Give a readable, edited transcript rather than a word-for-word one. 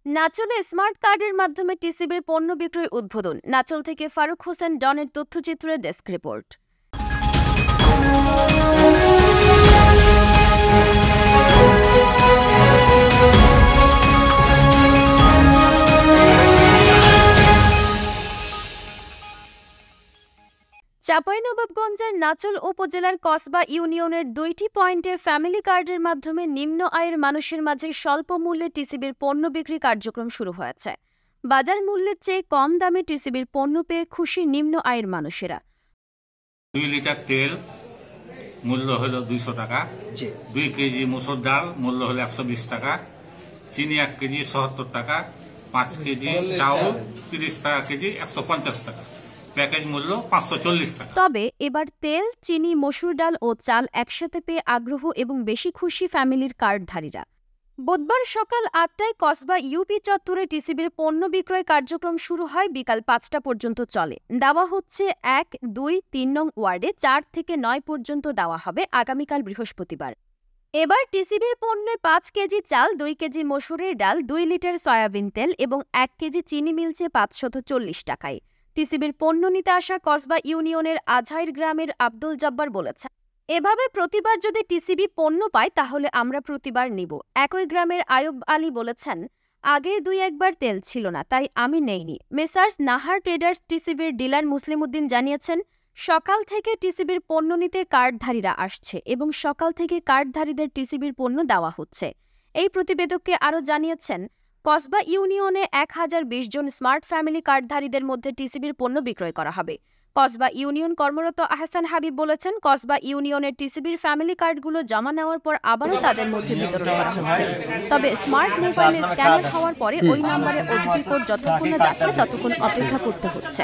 নাচলে smart কার্ডের মাধ্যমে টিসিবির পণ্য বিক্রয় উদ্বোধন। নাচল থেকে ফারুক হোসেন ডনের তথ্যচিত্রের ডেস্ক রিপোর্ট। চাঁপাইনবাবগঞ্জের নাচল উপজেলার কসবা ইউনিয়নের ২টি পয়েন্টে ফ্যামিলি কার্ডের মাধ্যমে নিম্ন আয়ের মানুষের মাঝে স্বল্প মূল্যে টিসিবির পণ্য বিক্রি কার্যক্রম শুরু হয়েছে। বাজার মূল্যের চেয়ে কম দামে টিসিবির পণ্য পেয়ে খুশি নিম্ন আয়ের মানুষেরা। 2 লিটার তেল মূল্য হলো 200 টাকা, 2 কেজি মসুর ডাল মূল্য হলো 120 টাকা, চিনি 1 কেজি 77 টাকা, 5 কেজি চাউল 30 টাকা কেজি 150 টাকা, প্যাকেজ মূল্য 540 টাকা। তবে এবার তেল, চিনি, মসুর ডাল ও চাল একসাথে পেয়ে আগ্রহ এবং বেশি খুশি ফ্যামিলির কার্ডধারীরা। বুধবার সকাল ৮টায় কসবা ইউপি চত্বরে টিসিবির পণ্য বিক্রয় কার্যক্রম শুরু হয়। বিকাল ৫টা পর্যন্ত চলে। দেওয়া হচ্ছে ১, ২, ৩ নং ওয়ার্ডে ৪ থেকে ৯ পর্যন্ত দেওয়া হবে আগামীকাল বৃহস্পতিবার। এবার টিসিবির পণ্যে ৫ কেজি চাল, ২ কেজি মসুরের ডাল, ২ লিটার সয়াবিন তেল এবং ১ কেজি চিনি মিলছে ৫৪০ টাকায়। টিসিবির পণ্য নিতে আসা কসবা ইউনিয়নের আঝাইর গ্রামের আব্দুল জব্বার বলেছেন, এভাবে প্রতিবার যদি টিসিবি পণ্য পায় তাহলে আমরা প্রতিবার নিব। একই গ্রামের আয়ুব আলী বলেছেন, আগের ২-১ বার তেল ছিল না, তাই আমি নেইনি। মেসার্স নাহার ট্রেডার্স টিসিবির ডিলার মুসলিম উদ্দিন জানিয়েছেন, সকাল থেকে টিসিবির পণ্য নিতে কার্ডধারীরা আসছে এবং সকাল থেকে কার্ডধারীদের টিসিবির পণ্য দেওয়া হচ্ছে। এই প্রতিবেদককে আরও জানিয়েছেন, কসবা ইউনিয়নে ১০২০ জন স্মার্ট ফ্যামিলি কার্ডধারীদের মধ্যে টিসিবির পণ্য বিক্রয় করা হবে। কসবা ইউনিয়ন কর্মরত আহসান হাবিব বলেছেন, কসবা ইউনিয়নের টিসিবির ফ্যামিলি কার্ডগুলো জমা নেওয়ার পর আবারও তাদের মধ্যে বিতরণ করা হচ্ছে। তবে স্মার্ট মোবাইলে স্ক্যানার হওয়ার পরে ওই নম্বরে ওটিপি কোড যতক্ষণ না যাচ্ছে ততক্ষণ অপেক্ষা করতে হচ্ছে।